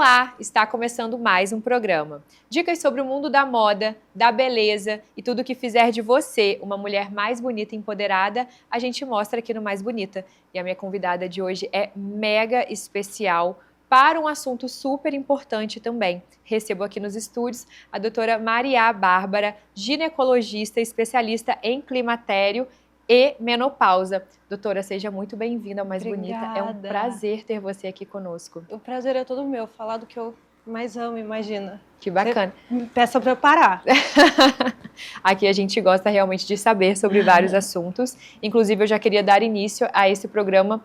Olá, está começando mais um programa. Dicas sobre o mundo da moda, da beleza e tudo que fizer de você uma mulher mais bonita e empoderada, a gente mostra aqui no Mais Bonita. E a minha convidada de hoje é mega especial para um assunto super importante também. Recebo aqui nos estúdios a doutora Maria Bárbara, ginecologista especialista em climatério e menopausa. Doutora, seja muito bem-vinda ao Mais Bonita. É um prazer ter você aqui conosco. O prazer é todo meu, falar do que eu mais amo, imagina. Que bacana. Você me peça para eu parar. Aqui a gente gosta realmente de saber sobre vários assuntos. Inclusive, eu já queria dar início a esse programa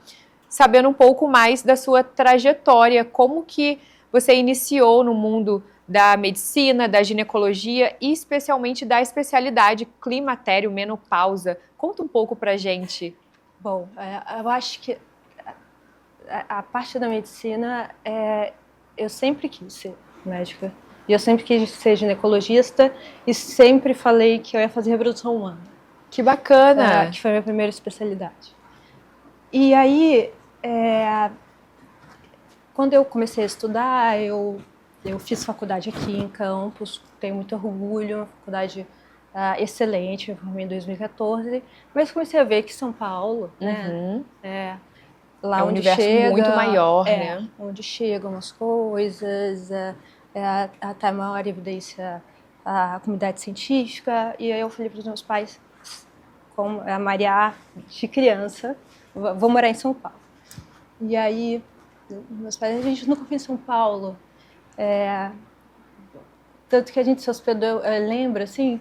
sabendo um pouco mais da sua trajetória, como que você iniciou no mundo da medicina, da ginecologia e especialmente da especialidade climatério, menopausa. Conta um pouco pra gente. Bom, eu acho que a parte da medicina, eu sempre quis ser médica. E eu sempre quis ser ginecologista e sempre falei que eu ia fazer reprodução humana. Que bacana! Que foi a minha primeira especialidade. E aí, quando eu comecei a estudar, eu fiz faculdade aqui em Campos, tenho muito orgulho, uma faculdade excelente, me formei em 2014, mas comecei a ver que São Paulo, né, lá é um onde universo chega, muito maior, né? onde chegam as coisas, até maior evidência a comunidade científica. E aí eu falei para os meus pais, como a Maria de criança, vou morar em São Paulo. E aí meus pais, a gente nunca foi em São Paulo, tanto que a gente se hospedou, lembra assim,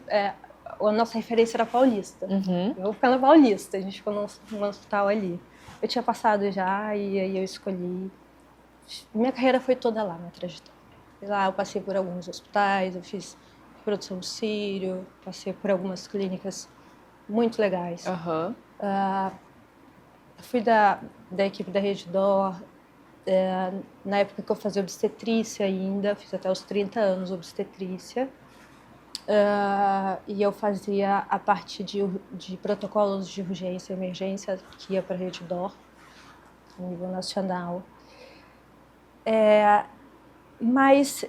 a nossa referência era Paulista. Eu vou ficar na Paulista, a gente ficou num hospital ali. Eu tinha passado já e aí eu escolhi. Minha carreira foi toda lá, minha trajetória. Lá eu passei por alguns hospitais, eu fiz reprodução do cílio, passei por algumas clínicas muito legais. Fui da equipe da Redditor, na época que eu fazia obstetrícia ainda, fiz até os 30 anos obstetrícia. E eu fazia a parte de protocolos de urgência e emergência, que ia para a Redditor, a nível nacional. Mas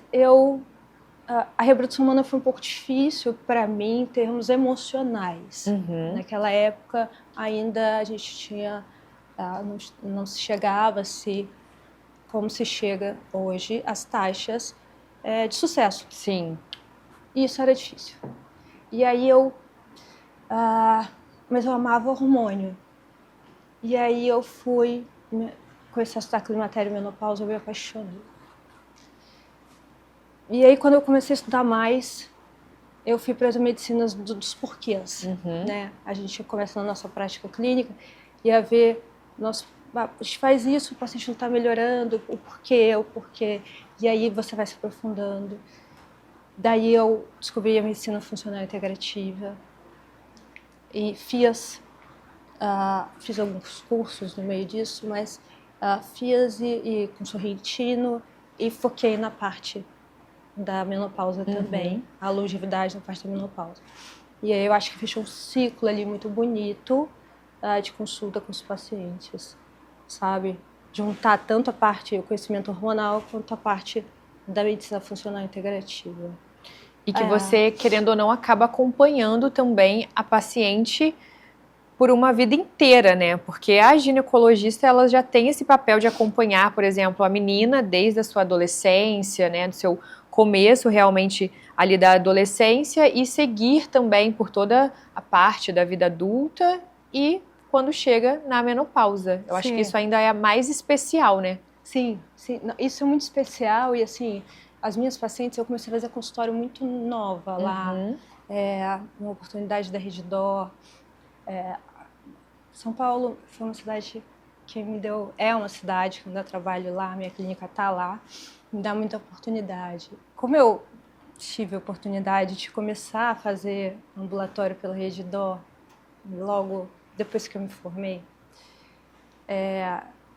a reprodução humana foi um pouco difícil para mim em termos emocionais. Naquela época ainda a gente tinha, não se chegava como se chega hoje, as taxas de sucesso. Sim. E isso era difícil. E aí mas eu amava hormônio. E aí eu fui, com esse aspecto climatério e menopausa, eu me apaixonei. E aí quando eu comecei a estudar mais, eu fui para as medicinas dos porquês. Né? A gente começa na nossa prática clínica e a ver, a gente faz isso, o paciente não está melhorando, o porquê. E aí você vai se aprofundando. Daí eu descobri a medicina funcional integrativa e fiz alguns cursos no meio disso, mas fiz e com sorrentino e foquei na parte da menopausa também, a longevidade na parte da menopausa. E aí eu acho que fechou um ciclo ali muito bonito de consulta com os pacientes, sabe? Juntar tanto a parte do conhecimento hormonal quanto a parte da medicina funcional integrativa. E que você, querendo ou não, acaba acompanhando também a paciente por uma vida inteira, né? Porque a ginecologista, ela já tem esse papel de acompanhar, por exemplo, a menina desde a sua adolescência, né? Do seu começo realmente ali da adolescência e seguir também por toda a parte da vida adulta e quando chega na menopausa. Eu acho que isso ainda é a mais especial, né? Sim, sim. Isso é muito especial e assim, as minhas pacientes, eu comecei a fazer consultório muito nova lá, uma oportunidade da Redditor. São Paulo foi uma cidade que uma cidade que eu ainda trabalho lá, minha clínica está lá, me dá muita oportunidade. Como eu tive a oportunidade de começar a fazer ambulatório pela Redditor, logo depois que eu me formei,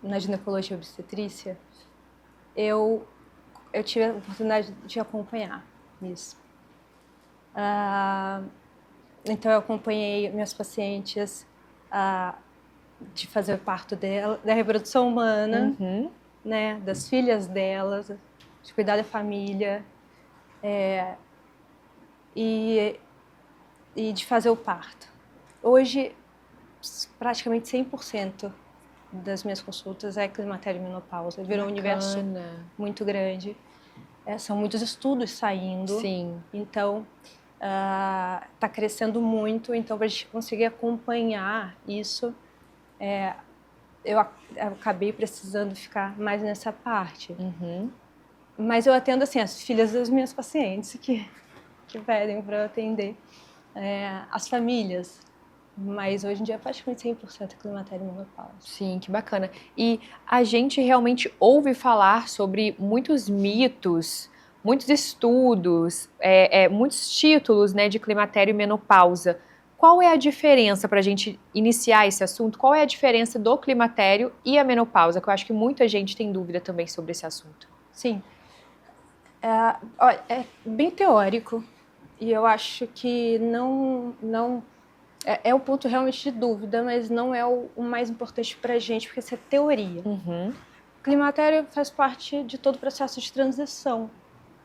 na ginecologia e obstetrícia, eu tive a oportunidade de acompanhar isso. Então, eu acompanhei minhas pacientes de fazer o parto dela, da reprodução humana, né, das filhas delas, de cuidar da família, e de fazer o parto. Hoje, praticamente 100% das minhas consultas é climatério e menopausa. Virou um universo muito grande. São muitos estudos saindo. Sim. Então, está crescendo muito. Então, para a gente conseguir acompanhar isso, eu acabei precisando ficar mais nessa parte. Uhum. Mas eu atendo assim, as filhas das minhas pacientes que pedem para eu atender, as famílias. Mas hoje em dia é praticamente 100% climatério e menopausa. Sim, que bacana. E a gente realmente ouve falar sobre muitos mitos, muitos estudos, muitos títulos, né, de climatério e menopausa. Qual é a diferença, para a gente iniciar esse assunto, qual é a diferença do climatério e a menopausa? Que eu acho que muita gente tem dúvida também sobre esse assunto. Sim. Olha, é bem teórico e eu acho que não é um ponto realmente de dúvida, mas não é o mais importante para a gente, porque isso é teoria. Uhum. O climatério faz parte de todo o processo de transição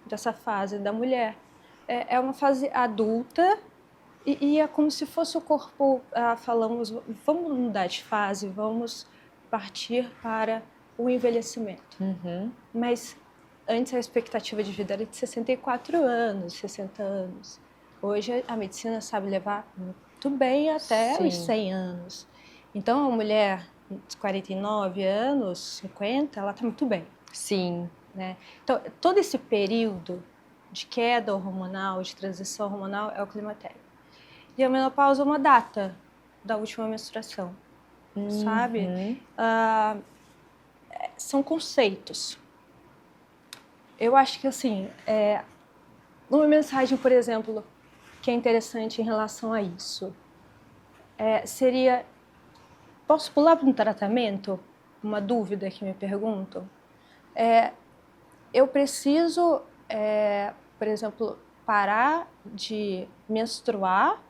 dessa fase da mulher. É uma fase adulta e é como se fosse o corpo, falamos, vamos mudar de fase, vamos partir para o envelhecimento. Uhum. Mas antes a expectativa de vida era de 64 anos, 60 anos. Hoje a medicina sabe levar muito bem até os 100 anos. Então a mulher de 49 anos, 50, ela está muito bem. Sim. Né? Então todo esse período de queda hormonal, de transição hormonal é o climatério. E a menopausa é uma data da última menstruação, sabe? São conceitos. Eu acho que, assim, uma mensagem, por exemplo, que é interessante em relação a isso, seria... Posso pular para um tratamento? Uma dúvida que me perguntam. Eu preciso, por exemplo, parar de menstruar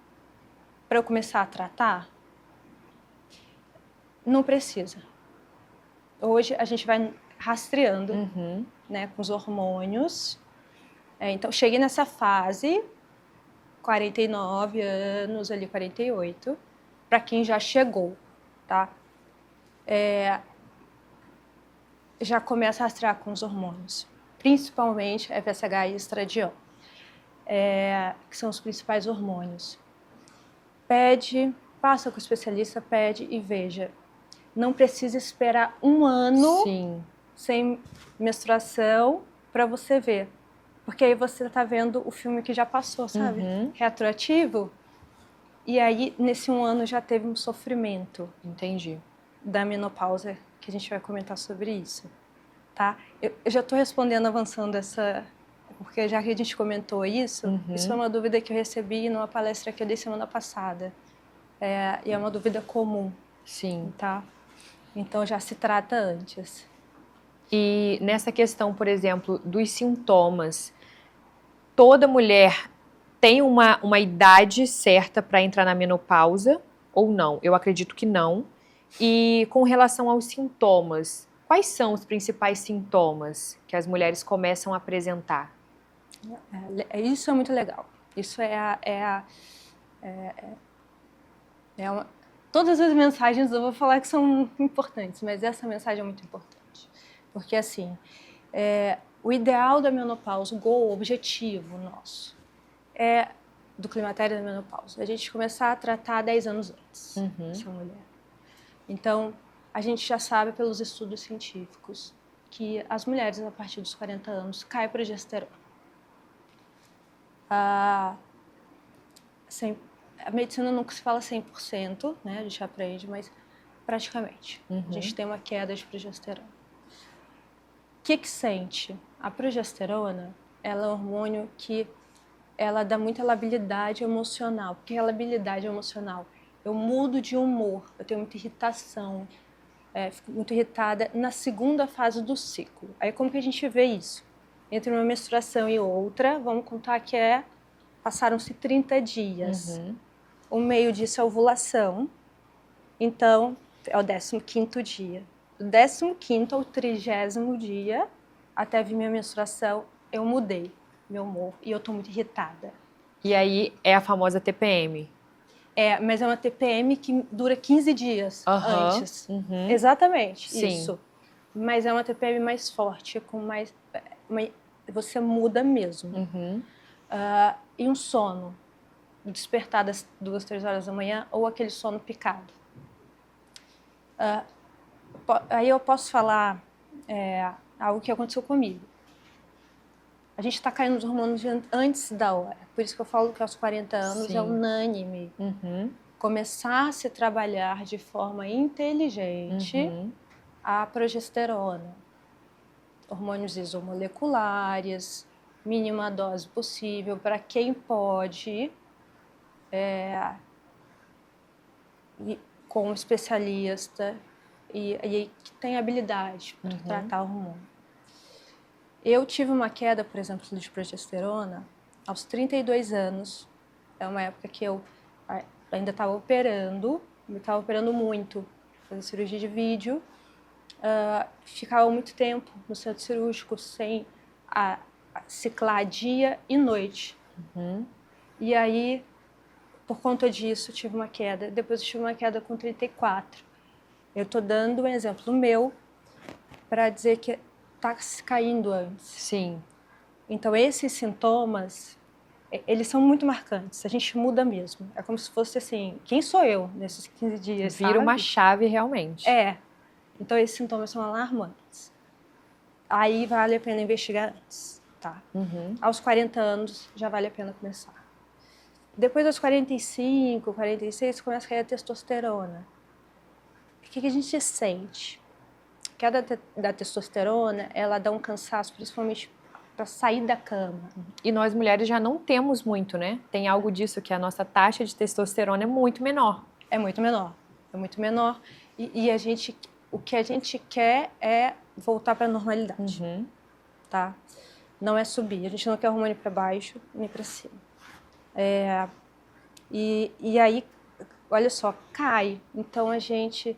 para eu começar a tratar? Não precisa. Hoje a gente vai rastreando, né, com os hormônios. Então, cheguei nessa fase, 49 anos, ali 48, para quem já chegou, tá? Já começa a rastrear com os hormônios, principalmente FSH e estradiol, que são os principais hormônios. Passa com o especialista, pede e veja. Não precisa esperar um ano sem menstruação para você ver. Porque aí você está vendo o filme que já passou, sabe? Retroativo. E aí, nesse um ano, já teve um sofrimento. Entendi. Da menopausa, que a gente vai comentar sobre isso. Tá? Eu já estou respondendo, avançando essa... Porque já que a gente comentou isso, isso é uma dúvida que eu recebi numa palestra que eu dei semana passada. E é uma dúvida comum. Sim. Tá? Então, já se trata antes. E nessa questão, por exemplo, dos sintomas, toda mulher tem uma idade certa para entrar na menopausa ou não? Eu acredito que não. E com relação aos sintomas, quais são os principais sintomas que as mulheres começam a apresentar? Isso é muito legal. Isso todas as mensagens eu vou falar que são importantes, mas essa mensagem é muito importante. Porque, assim, o ideal da menopausa, o goal, o objetivo nosso, do climatério da menopausa, a gente começar a tratar 10 anos antes essa mulher. Então, a gente já sabe pelos estudos científicos que as mulheres, a partir dos 40 anos, cai progesterona. A medicina nunca se fala 100%, né? A gente aprende, mas praticamente. A gente tem uma queda de progesterona. O que sente? A progesterona, ela é um hormônio que ela dá muita labilidade emocional. Porque a labilidade emocional, eu mudo de humor, eu tenho muita irritação, fico muito irritada na segunda fase do ciclo. Aí como que a gente vê isso? Entre uma menstruação e outra, vamos contar que passaram-se 30 dias. O meio disso é a ovulação, então é o 15º dia. Do 15º ao 30º dia até vir minha menstruação, eu mudei meu humor e eu tô muito irritada. E aí é a famosa TPM. Mas é uma TPM que dura 15 dias antes. Exatamente, Sim. isso. Mas é uma TPM mais forte, você muda mesmo. E um sono, despertar das 2, 3 horas da manhã ou aquele sono picado. Aí eu posso falar algo que aconteceu comigo. A gente está caindo nos hormônios antes da hora. Por isso que eu falo que aos 40 anos é unânime. Começar a se trabalhar de forma inteligente a progesterona. Hormônios isomoleculares, mínima dose possível para quem pode, com um especialista e que tem habilidade para tratar o hormônio. Eu tive uma queda, por exemplo, de progesterona aos 32 anos. É uma época que eu ainda estava operando muito, fazendo cirurgia de vídeo. Ficava muito tempo no centro cirúrgico sem ciclar dia e noite. E aí, por conta disso, tive uma queda. Depois eu tive uma queda com 34. Eu estou dando um exemplo meu para dizer que está caindo antes. Sim. Então, esses sintomas, eles são muito marcantes. A gente muda mesmo. É como se fosse assim, quem sou eu nesses 15 dias, Vira uma chave realmente. Então, esses sintomas são alarmantes. Aí vale a pena investigar antes, tá? Aos 40 anos já vale a pena começar. Depois dos 45, 46, começa a cair a testosterona. O que a gente sente? A queda da testosterona, ela dá um cansaço, principalmente para sair da cama. E nós mulheres já não temos muito, né? Tem algo disso, que a nossa taxa de testosterona é muito menor. É muito menor. E o que a gente quer é voltar para a normalidade, tá? Não é subir. A gente não quer hormônio para baixo nem para cima. E aí, olha só, cai. Então a gente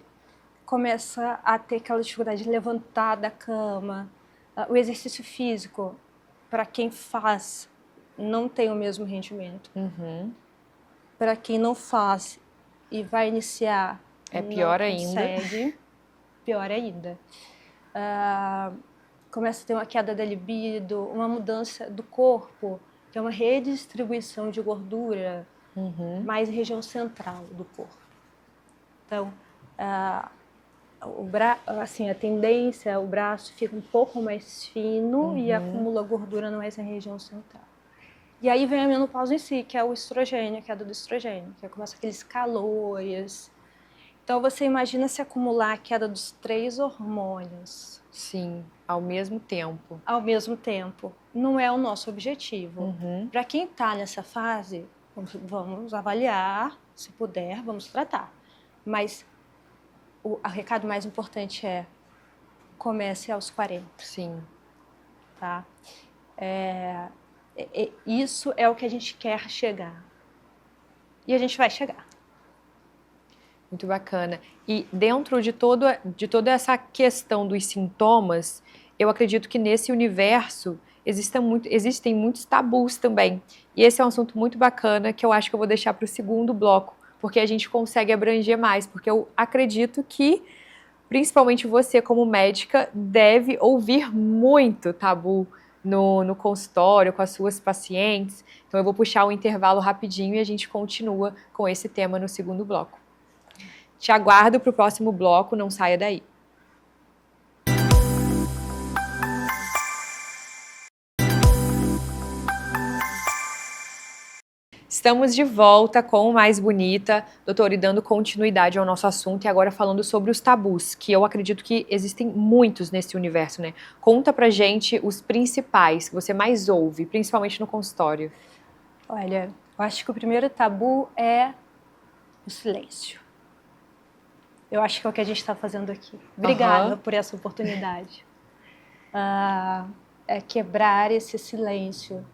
começa a ter aquela dificuldade de levantar da cama. O exercício físico, para quem faz, não tem o mesmo rendimento. Para quem não faz e vai iniciar, é pior não consegue, ainda. Pior ainda. Começa a ter uma queda da libido, uma mudança do corpo, que é uma redistribuição de gordura mais região central do corpo. Então, a tendência, o braço fica um pouco mais fino e acumula gordura mais na região central. E aí vem a menopausa em si, que é o estrogênio, a queda do estrogênio, que começa aqueles calores. Então, você imagina se acumular a queda dos 3 hormônios. Sim, ao mesmo tempo. Ao mesmo tempo. Não é o nosso objetivo. Para quem está nessa fase, vamos avaliar, se puder, vamos tratar. Mas o recado mais importante é: comece aos 40. Sim. Tá? Isso é o que a gente quer chegar. E a gente vai chegar. Muito bacana. E dentro de toda essa questão dos sintomas, eu acredito que nesse universo existem muitos tabus também. E esse é um assunto muito bacana que eu acho que eu vou deixar para o segundo bloco, porque a gente consegue abranger mais, porque eu acredito que, principalmente você como médica, deve ouvir muito tabu no consultório, com as suas pacientes. Então eu vou puxar um intervalo rapidinho e a gente continua com esse tema no segundo bloco. Te aguardo para o próximo bloco, não saia daí. Estamos de volta com o Mais Bonita, doutora, e dando continuidade ao nosso assunto e agora falando sobre os tabus, que eu acredito que existem muitos nesse universo, né? Conta pra gente os principais que você mais ouve, principalmente no consultório. Olha, eu acho que o primeiro tabu é o silêncio. Eu acho que é o que a gente está fazendo aqui. Obrigada por essa oportunidade. É quebrar esse silêncio.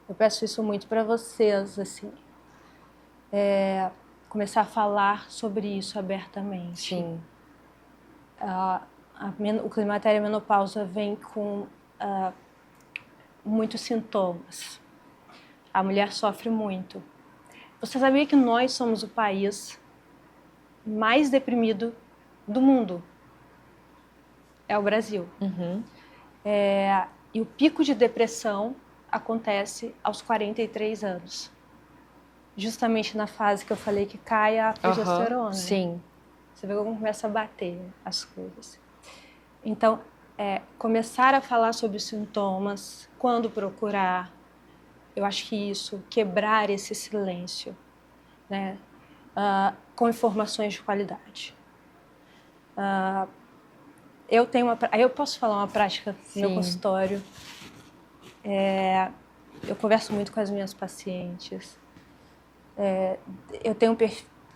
Eu peço isso muito para vocês, assim. Começar a falar sobre isso abertamente. Sim. O climatério e a menopausa vem com muitos sintomas. A mulher sofre muito. Você sabia que nós somos o país mais deprimido do mundo? É o Brasil. E o pico de depressão acontece aos 43 anos. Justamente na fase que eu falei que cai a progesterona. Sim. Você vê como começa a bater as coisas. Então, começar a falar sobre os sintomas, quando procurar, eu acho que isso, quebrar esse silêncio, né? Com informações de qualidade. Eu posso falar uma prática no meu consultório. Eu converso muito com as minhas pacientes. Eu tenho um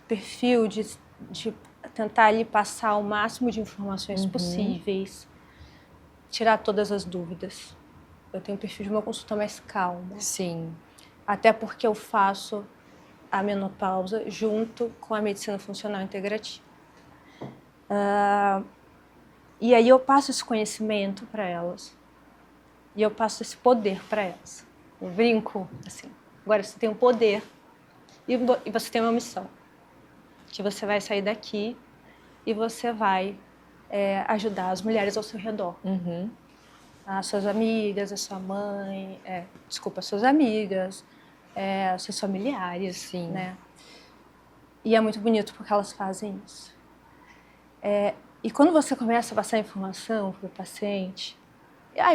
perfil de tentar ali passar o máximo de informações possíveis, tirar todas as dúvidas. Eu tenho um perfil de uma consulta mais calma. Sim. Até porque eu faço a menopausa junto com a medicina funcional integrativa. E aí eu passo esse conhecimento para elas. E eu passo esse poder para elas. Eu brinco assim. Agora você tem um poder e você tem uma missão. Que você vai sair daqui e você vai ajudar as mulheres ao seu redor. As suas amigas, a sua mãe, as suas amigas, os seus familiares. Sim. Né? E é muito bonito porque elas fazem isso. E quando você começa a passar informação para o paciente,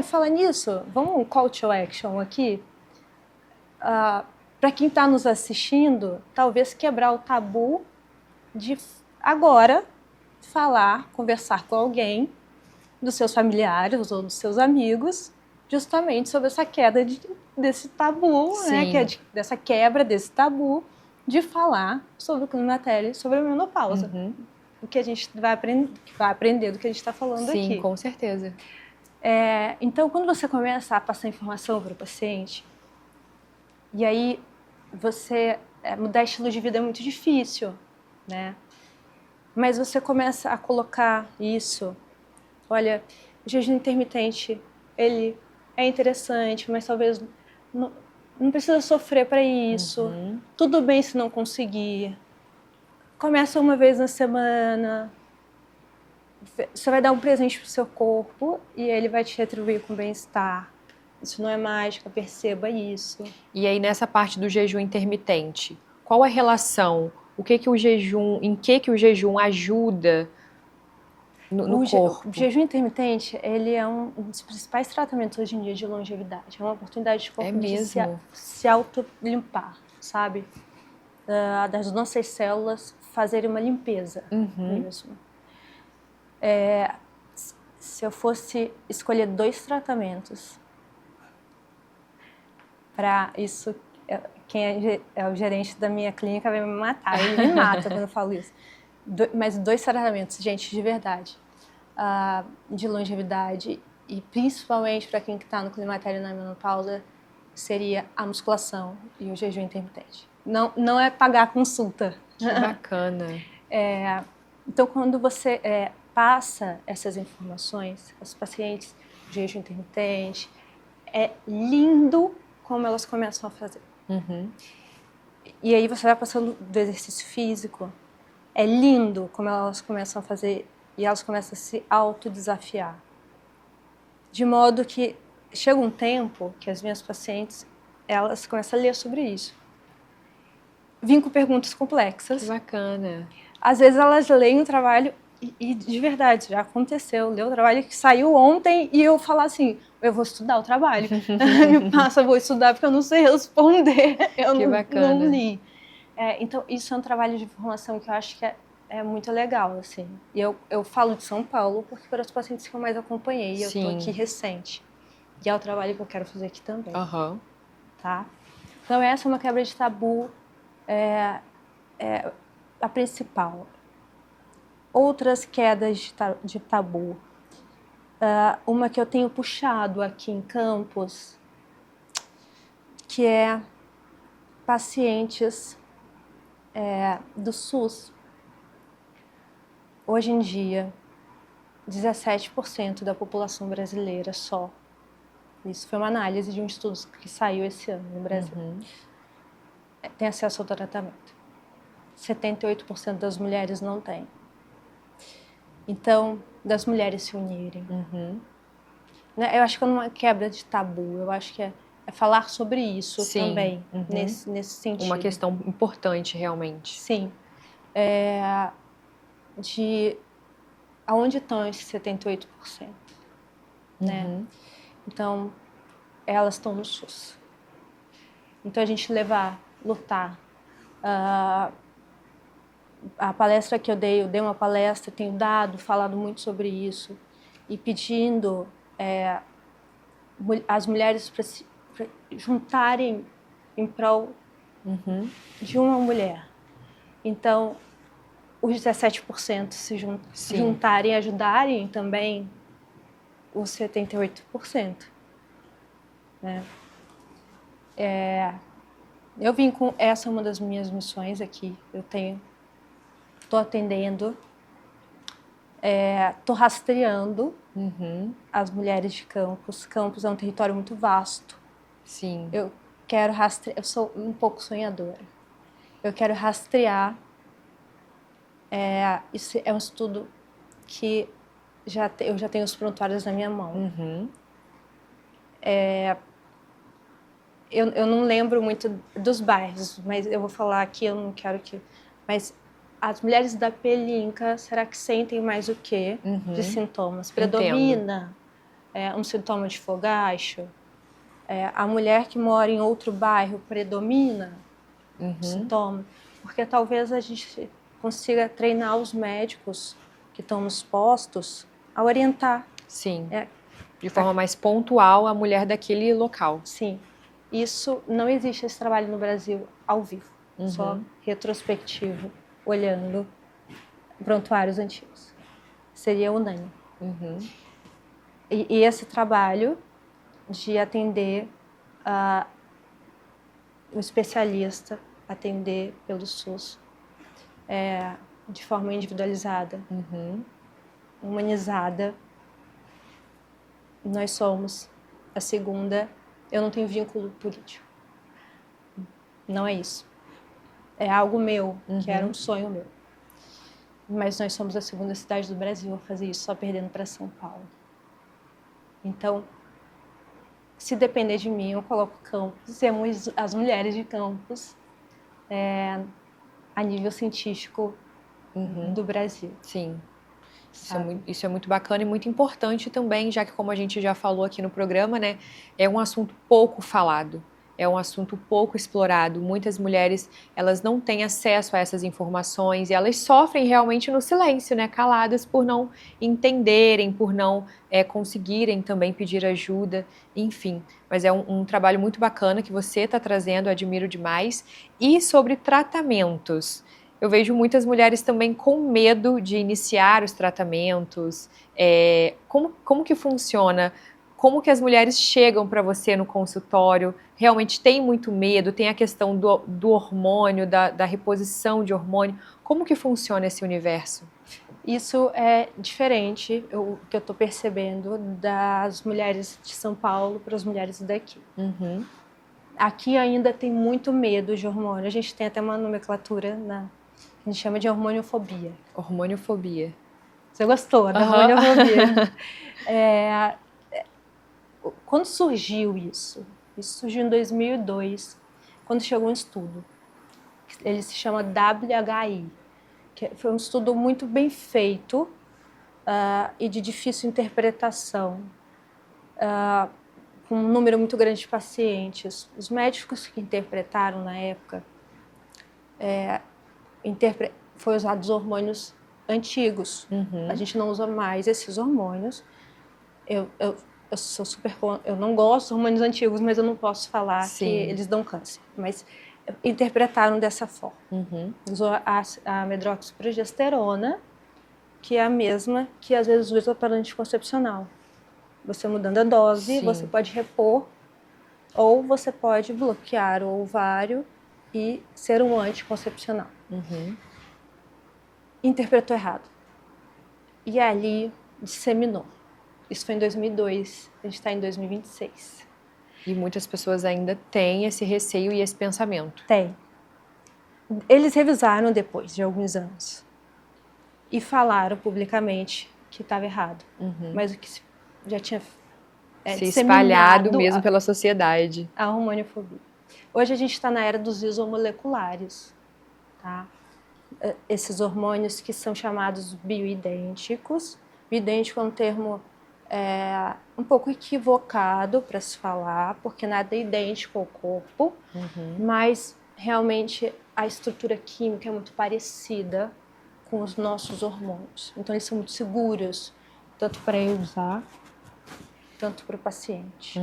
fala nisso, vamos um call to action aqui? Para quem está nos assistindo, talvez quebrar o tabu de agora falar, conversar com alguém dos seus familiares ou dos seus amigos, justamente sobre essa queda desse tabu, né? Dessa quebra desse tabu de falar sobre o climatério, sobre a menopausa. O que a gente vai aprender do que a gente está falando aqui. Sim, com certeza. Então, quando você começa a passar informação para o paciente, e aí você mudar estilo de vida é muito difícil, né? Mas você começa a colocar isso. Olha, o jejum intermitente, ele é interessante, mas talvez não precisa sofrer para isso. Tudo bem se não conseguir. Começa uma vez na semana. Você vai dar um presente pro seu corpo e ele vai te retribuir com bem-estar. Isso não é mágica, perceba isso. E aí, nessa parte do jejum intermitente, qual a relação? Em que o jejum ajuda no corpo? O jejum intermitente, ele é um dos principais tratamentos hoje em dia de longevidade. É uma oportunidade de corpo de se auto-limpar, sabe? Das nossas células fazerem uma limpeza mesmo. Se eu fosse escolher 2 tratamentos para isso, quem é o gerente da minha clínica vai me matar, ele me mata quando eu falo isso. Mas 2 tratamentos, gente, de verdade, de longevidade e principalmente para quem está no climatério e na menopausa, seria a musculação e o jejum intermitente. Não é pagar a consulta. Que bacana. Então, quando você passa essas informações aos pacientes, o jejum intermitente, é lindo como elas começam a fazer. E aí você vai passando do exercício físico, é lindo como elas começam a fazer e elas começam a se autodesafiar. De modo que chega um tempo que as minhas pacientes, elas começam a ler sobre isso. Vim com perguntas complexas. Que bacana. Às vezes elas leem o trabalho e de verdade, já aconteceu. Leu o trabalho que saiu ontem e eu falar assim, eu vou estudar o trabalho. Me passa, eu vou estudar porque eu não sei responder. Eu não li. Então, isso é um trabalho de formação que eu acho que é muito legal, assim. E eu falo de São Paulo porque para os pacientes que eu mais acompanhei, eu estou aqui recente. E é o trabalho que eu quero fazer aqui também. Tá? Então, essa é uma quebra de tabu, a principal. Outras quedas de tabu. Uma que eu tenho puxado aqui em Campos, que é pacientes do SUS. Hoje em dia, 17% da população brasileira só Isso foi uma análise de um estudo que saiu esse ano no Brasil. Tem acesso ao tratamento. 78% das mulheres não têm. Então, das mulheres se unirem. Né? Eu acho que é uma quebra de tabu, eu acho que é falar sobre isso também, nesse sentido. Uma questão importante, realmente. Sim. De aonde estão esses 78%? Né? Então, elas estão no SUS. Então, a gente lutar. A palestra que eu dei uma palestra, tenho falado muito sobre isso, e pedindo as mulheres para juntarem em prol de uma mulher. Então, os 17% se juntarem e ajudarem também os 78%. Né? Eu vim com essa é uma das minhas missões aqui. Estou atendendo, estou rastreando as mulheres de Campos. Campos é um território muito vasto. Sim. Eu quero rastrear, eu sou um pouco sonhadora. Eu quero rastrear. Isso é um estudo que eu já tenho os prontuários na minha mão. Eu não lembro muito dos bairros, mas eu vou falar aqui, eu não quero que... Mas as mulheres da Pelinca, será que sentem mais o quê de sintomas? Predomina um sintoma de fogacho? A mulher que mora em outro bairro predomina o sintoma? Porque talvez a gente consiga treinar os médicos que estão nos postos a orientar. Sim, de forma mais pontual a mulher daquele local. Sim. Isso, não existe esse trabalho no Brasil ao vivo, só retrospectivo, olhando prontuários antigos. Seria unânime. E esse trabalho de atender o especialista, atender pelo SUS, de forma individualizada, humanizada. Nós somos a segunda. Eu não tenho vínculo político. Não é isso. É algo meu, que era um sonho meu. Mas nós somos a segunda cidade do Brasil a fazer isso, só perdendo para São Paulo. Então, se depender de mim, eu coloco Campos, temos as mulheres de Campos a nível científico do Brasil. Sim. Isso é muito bacana e muito importante também, já que, como a gente já falou aqui no programa, né, é um assunto pouco falado, é um assunto pouco explorado. Muitas mulheres, elas não têm acesso a essas informações e elas sofrem realmente no silêncio, né, caladas por não entenderem, por não conseguirem também pedir ajuda, enfim. Mas é um trabalho muito bacana que você está trazendo, eu admiro demais. E sobre tratamentos, eu vejo muitas mulheres também com medo de iniciar os tratamentos. Como que funciona? Como que as mulheres chegam para você no consultório? Realmente tem muito medo? Tem a questão do hormônio, da reposição de hormônio. Como que funciona esse universo? Isso é diferente, o que eu estou percebendo, das mulheres de São Paulo para as mulheres daqui. Aqui ainda tem muito medo de hormônio. A gente tem até uma nomenclatura, a gente chama de hormoniofobia. Hormoniofobia. Você gostou da hormoniofobia? Quando surgiu isso? Isso surgiu em 2002, quando chegou um estudo. Ele se chama WHI, que foi um estudo muito bem feito e de difícil interpretação, com um número muito grande de pacientes. Os médicos que interpretaram na época foi usados hormônios antigos. A gente não usa mais esses hormônios. Eu não gosto dos hormônios antigos, mas eu não posso falar que eles dão câncer. Mas interpretaram dessa forma. Usou a medroxiprogesterona, que é a mesma que às vezes usa para anticoncepcional. Você mudando a dose, você pode repor, ou você pode bloquear o ovário e ser um anticoncepcional. Interpretou errado. E ali disseminou. Isso foi em 2002, a gente está em 2026. E muitas pessoas ainda têm esse receio e esse pensamento. Tem. Eles revisaram depois de alguns anos e falaram publicamente que estava errado, mas o que já tinha se espalhado mesmo pela sociedade. A hormoniofobia. Hoje a gente está na era dos isomoleculares, tá? Esses hormônios que são chamados bioidênticos. Bioidêntico é um termo um pouco equivocado para se falar, porque nada é idêntico ao corpo, mas realmente a estrutura química é muito parecida com os nossos hormônios. Então eles são muito seguros, tanto para eu usar, tanto para o paciente.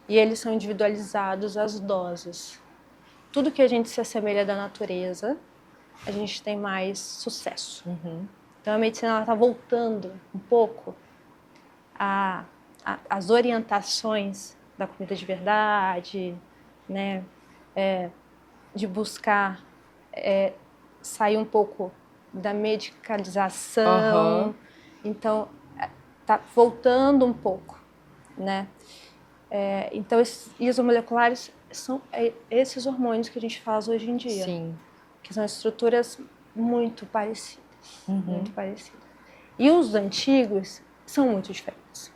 E eles são individualizados às doses. Tudo que a gente se assemelha da natureza, a gente tem mais sucesso. Então a medicina está voltando um pouco às orientações da comida de verdade, né? De buscar sair um pouco da medicalização. Então está voltando um pouco, né? Então esses isomoleculares são esses hormônios que a gente faz hoje em dia. Sim. Que são estruturas muito parecidas. Muito parecidas. E os antigos são muito diferentes.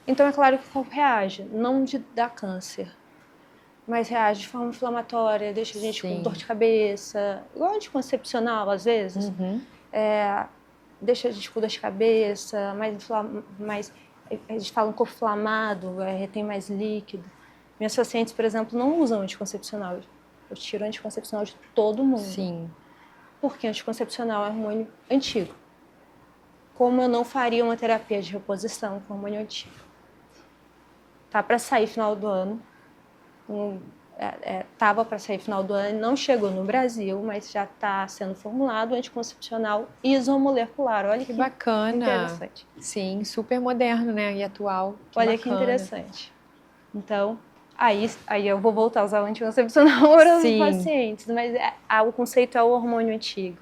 Então é claro que o corpo reage, não de dar câncer, mas reage de forma inflamatória, deixa a gente com dor de cabeça, igual anticoncepcional às vezes. Deixa a gente com dor de cabeça, mais a gente fala um corpo inflamado, retém mais líquido. Minhas pacientes, por exemplo, não usam anticoncepcional. Eu tiro anticoncepcional de todo mundo. Sim. Porque anticoncepcional é hormônio antigo. Como eu não faria uma terapia de reposição com hormônio antigo? Tá para sair final do ano. Tava para sair final do ano, não chegou no Brasil, mas já está sendo formulado anticoncepcional isomolecular. Olha que bacana. Interessante. Sim, super moderno, né? E atual. Olha que interessante. Então, aí eu vou voltar a usar o anticoncepcional para os pacientes, mas o conceito é o hormônio antigo.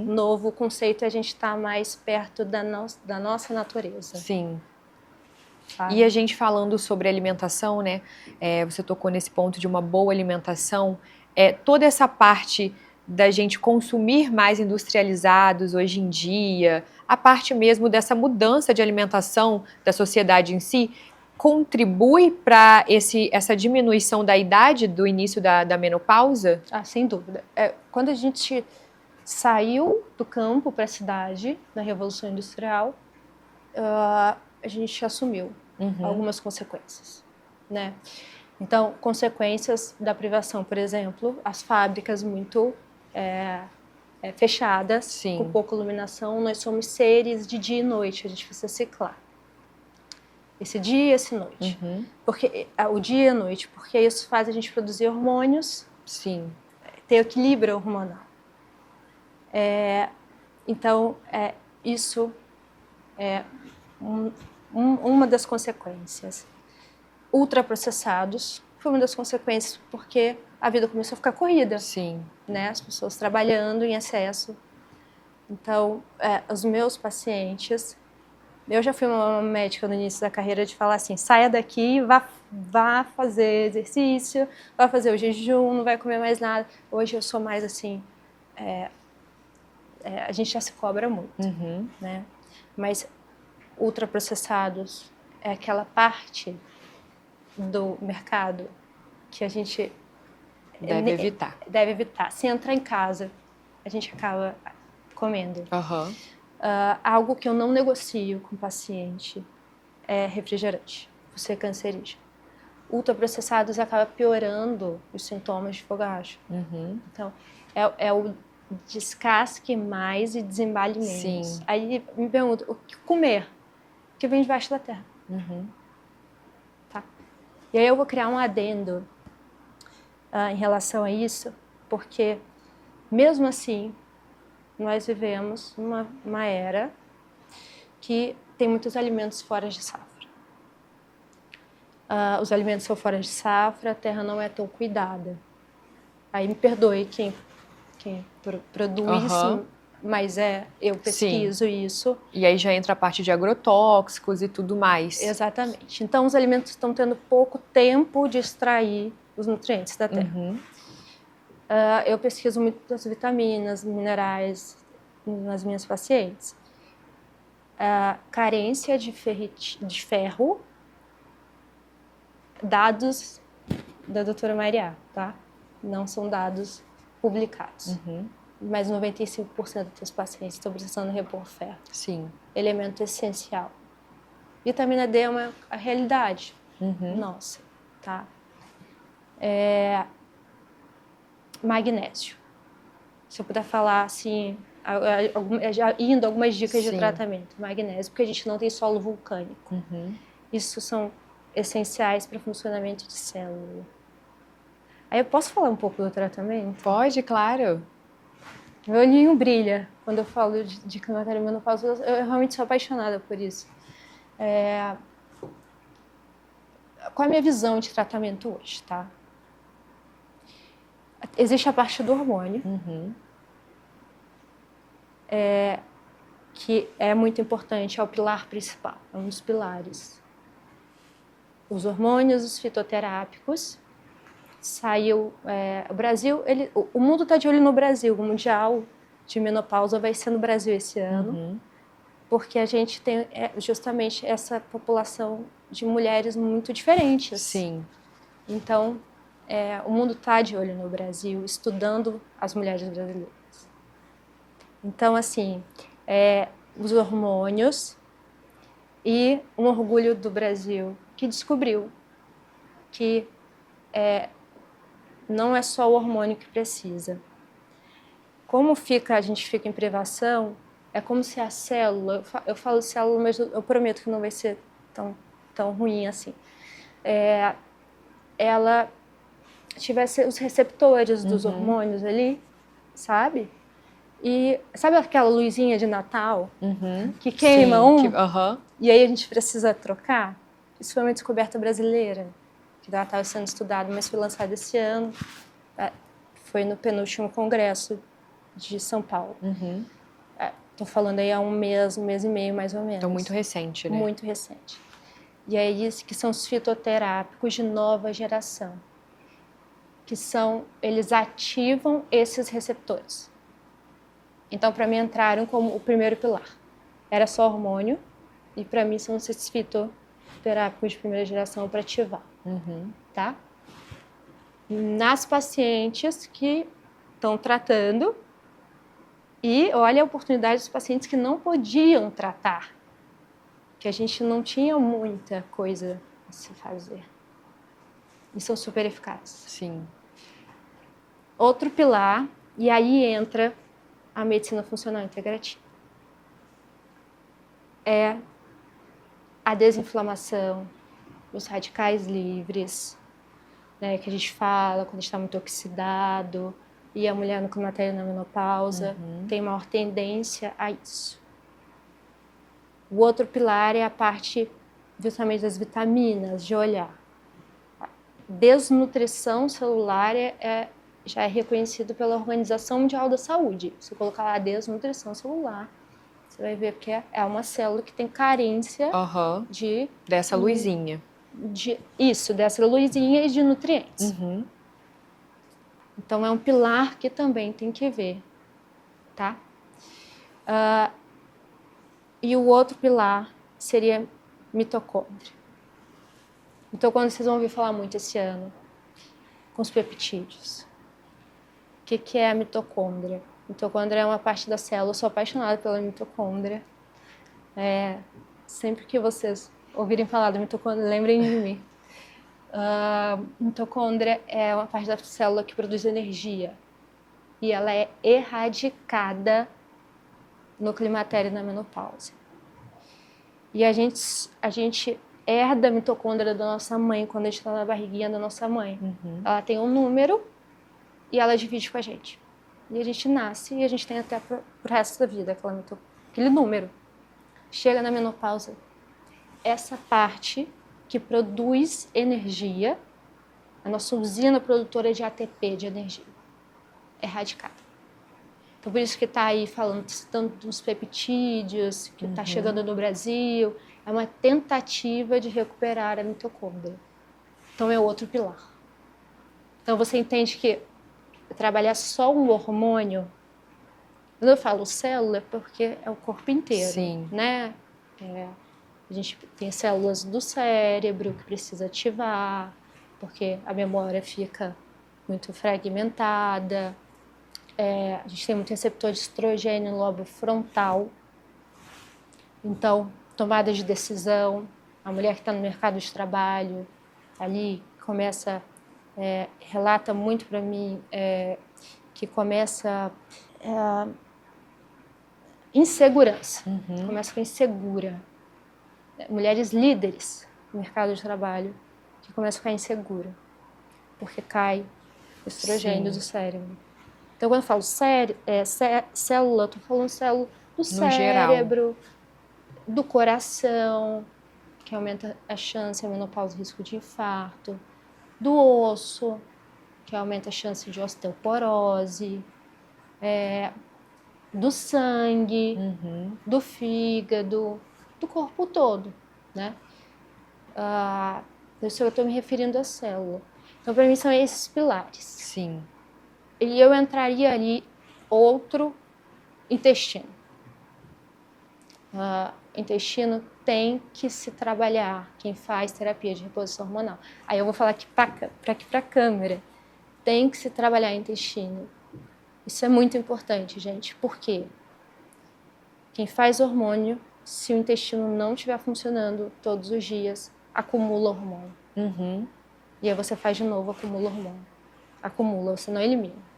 Novo conceito é a gente estar mais perto da nossa natureza. Sim. E a gente falando sobre alimentação, né? Você tocou nesse ponto de uma boa alimentação. Toda essa parte da gente consumir mais industrializados hoje em dia, a parte mesmo dessa mudança de alimentação da sociedade em si, contribui para essa diminuição da idade do início da menopausa? Sem dúvida. Quando a gente saiu do campo para a cidade, na Revolução Industrial, a gente assumiu algumas consequências, né? Então, consequências da privação, por exemplo, as fábricas muito fechadas, com pouca iluminação. Nós somos seres de dia e noite, a gente precisa ciclar. Esse dia e esse noite. Porque, o dia e a noite, porque isso faz a gente produzir hormônios, ter equilíbrio hormonal. Então, isso é uma das consequências. Ultraprocessados foi uma das consequências, porque a vida começou a ficar corrida. Né? As pessoas trabalhando em excesso. Então, os meus pacientes... Eu já fui uma médica no início da carreira de falar assim, saia daqui, vá fazer exercício, vá fazer o jejum, não vai comer mais nada. Hoje eu sou mais assim, a gente já se cobra muito, né? Mas ultraprocessados é aquela parte do mercado que a gente deve evitar. Deve evitar. Se entrar em casa, a gente acaba comendo. Algo que eu não negocio com o paciente é refrigerante, por ser cancerígeno. Ultraprocessados acaba piorando os sintomas de fogacho. Então, é o descasque mais e desembale menos. Aí me pergunto, o que comer? O que vem debaixo da terra. Tá? E aí eu vou criar um adendo em relação a isso, porque mesmo assim, nós vivemos numa era que tem muitos alimentos fora de safra. Os alimentos são fora de safra, a terra não é tão cuidada. Aí me perdoe quem produz mas eu pesquiso isso. E aí já entra a parte de agrotóxicos e tudo mais. Exatamente. Então, os alimentos estão tendo pouco tempo de extrair os nutrientes da terra. Eu pesquiso muito das vitaminas, minerais nas minhas pacientes. Carência de ferro, dados da doutora Mariá, tá? Não são dados publicados. Mas 95% dos pacientes estão precisando repor ferro. Sim. Elemento essencial. Vitamina D é a realidade nossa, tá? Magnésio. Se eu puder falar assim, já indo algumas dicas de tratamento. Magnésio, porque a gente não tem solo vulcânico. Isso são essenciais para o funcionamento de célula. Aí eu posso falar um pouco do tratamento? Pode, claro. Meu olhinho brilha quando eu falo de climatério e menopausa. Eu realmente sou apaixonada por isso. Qual é a minha visão de tratamento hoje, tá? Existe a parte do hormônio, que é muito importante, é o pilar principal, é um dos pilares. Os hormônios, os fitoterápicos. Saiu o Brasil, o mundo está de olho no Brasil. O Mundial de Menopausa vai ser no Brasil esse ano, porque a gente tem justamente essa população de mulheres muito diferentes. Sim. Então, o mundo está de olho no Brasil, estudando as mulheres brasileiras. Então, assim, os hormônios e um orgulho do Brasil que descobriu que não é só o hormônio que precisa. Como a gente fica em privação, é como se a célula, eu falo célula, mas eu prometo que não vai ser tão ruim assim. Ela tivesse os receptores dos hormônios ali, sabe? E sabe aquela luzinha de Natal que queima e aí a gente precisa trocar? Isso foi uma descoberta brasileira, que ela estava sendo estudada, mas foi lançada esse ano. Foi no penúltimo congresso de São Paulo. Estou falando aí há um mês e meio, mais ou menos. Então, muito recente, né? Muito recente. E aí, isso que são os fitoterápicos de nova geração, que eles ativam esses receptores. Então, para mim, entraram como o primeiro pilar. Era só hormônio, e para mim são esses fitoterápicos de primeira geração para ativar. Tá? Nas pacientes que estão tratando, e olha a oportunidade dos pacientes que não podiam tratar, que a gente não tinha muita coisa a se fazer. E são super eficazes. Sim. Outro pilar, e aí entra a medicina funcional integrativa. É a desinflamação, os radicais livres, né, que a gente fala quando está muito oxidado, e a mulher no climatério na menopausa tem maior tendência a isso. O outro pilar é a parte justamente das vitaminas, de olhar. Desnutrição celular já é reconhecido pela Organização Mundial da Saúde. Se eu colocar lá desnutrição celular, você vai ver que é uma célula que tem carência dessa luzinha. Dessa luzinha e de nutrientes. Então, é um pilar que também tem que ver, tá? E o outro pilar seria mitocôndria. Mitocôndria vocês vão ouvir falar muito esse ano, com os peptídeos. O que é a mitocôndria? Mitocôndria é uma parte da célula, eu sou apaixonada pela mitocôndria. Sempre que vocês ouvirem falar da mitocôndria, lembrem de mim. Mitocôndria é uma parte da célula que produz energia e ela é erradicada no climatério e na menopausa. E a gente herda a mitocôndria da nossa mãe quando a gente está na barriguinha da nossa mãe. Ela tem um número e ela divide com a gente. E a gente nasce e a gente tem até pro resto da vida aquele número. Chega na menopausa, essa parte que produz energia, a nossa usina produtora de ATP, de energia, é radicada. Então, por isso que está aí falando tanto dos peptídeos, que está chegando no Brasil. É uma tentativa de recuperar a mitocôndria. Então, é outro pilar. Então, você entende que trabalhar só um hormônio, quando eu falo célula, é porque é o corpo inteiro, Sim. né? A gente tem células do cérebro que precisa ativar, porque a memória fica muito fragmentada. A gente tem muito receptor de estrogênio no lobo frontal. Então, tomada de decisão, a mulher que está no mercado de trabalho, ali começa, relata muito para mim, que começa insegurança, começa com insegura. Mulheres líderes no mercado de trabalho que começam a ficar insegura, porque cai o estrogênio do cérebro. Então, quando eu falo célula, eu estou falando célula do cérebro, do coração, que aumenta a chance, a menopausa, o risco de infarto, do osso, que aumenta a chance de osteoporose, do sangue, do fígado, do corpo todo, né? Isso eu estou me referindo à célula. Então, para mim, são esses pilares. Sim. E eu entraria ali outro intestino. Intestino tem que se trabalhar, quem faz terapia de reposição hormonal. Aí eu vou falar aqui para a câmera. Tem que se trabalhar intestino. Isso é muito importante, gente. Por quê? Quem faz hormônio, se o intestino não estiver funcionando todos os dias, acumula hormônio. E aí você faz de novo, acumula hormônio. Acumula, você não elimina.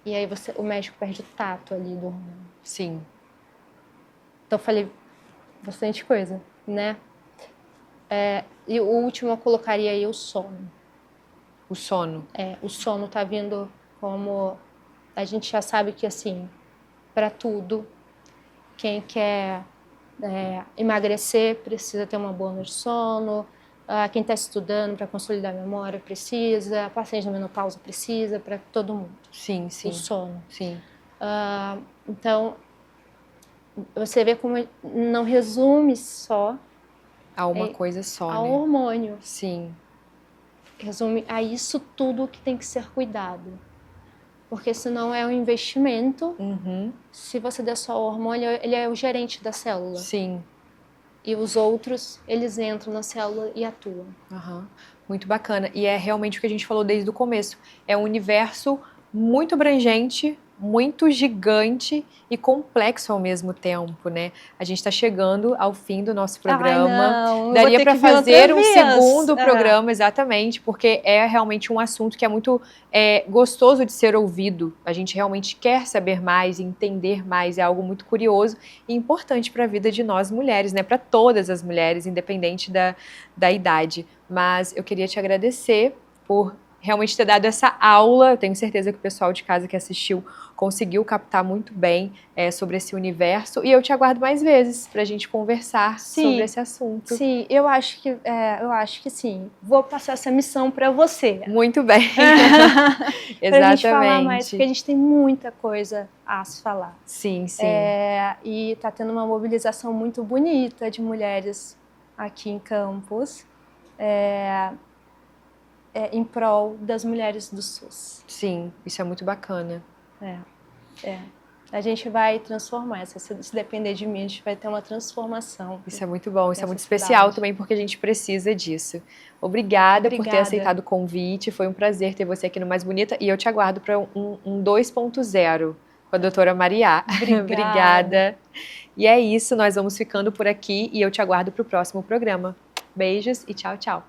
E aí o médico perde o tato ali do hormônio. Sim. Então eu falei bastante coisa, né? E o último eu colocaria aí o sono. O sono. O sono tá vindo como... A gente já sabe que, assim, para tudo, quem quer emagrecer precisa ter uma boa noite de sono, quem está estudando para consolidar a memória precisa, a paciente da menopausa precisa, para todo mundo. Sim, sim. O sono. Sim. Então, você vê como não resume só a uma coisa só, ao né? hormônio. Sim. Resume a isso tudo que tem que ser cuidado. Porque senão é um investimento. Se você der só o hormônio, ele é o gerente da célula. Sim. E os outros, eles entram na célula e atuam. Muito bacana. E é realmente o que a gente falou desde o começo. É um universo muito abrangente, muito gigante e complexo ao mesmo tempo, né? A gente está chegando ao fim do nosso programa. Daria para fazer um segundo programa, exatamente, porque é realmente um assunto que é muito gostoso de ser ouvido. A gente realmente quer saber mais, entender mais, é algo muito curioso e importante para a vida de nós mulheres, né? Para todas as mulheres, independente da idade. Mas eu queria te agradecer por realmente ter dado essa aula. Eu tenho certeza que o pessoal de casa que assistiu conseguiu captar muito bem sobre esse universo. E eu te aguardo mais vezes para a gente conversar sobre esse assunto. Sim, eu acho que sim. Vou passar essa missão para você. Muito bem. Exatamente. Para a gente falar mais, porque a gente tem muita coisa a se falar. Sim, sim. E está tendo uma mobilização muito bonita de mulheres aqui em Campos. Em prol das mulheres do SUS. Sim, isso é muito bacana. A gente vai transformar, se depender de mim, a gente vai ter uma transformação. Isso é muito bom, isso é muito especial também, porque a gente precisa disso. Obrigada por ter aceitado o convite, foi um prazer ter você aqui no Mais Bonita, e eu te aguardo para um 2.0 com a doutora Mariá. Obrigada. E é isso, nós vamos ficando por aqui, e eu te aguardo para o próximo programa. Beijos e tchau, tchau.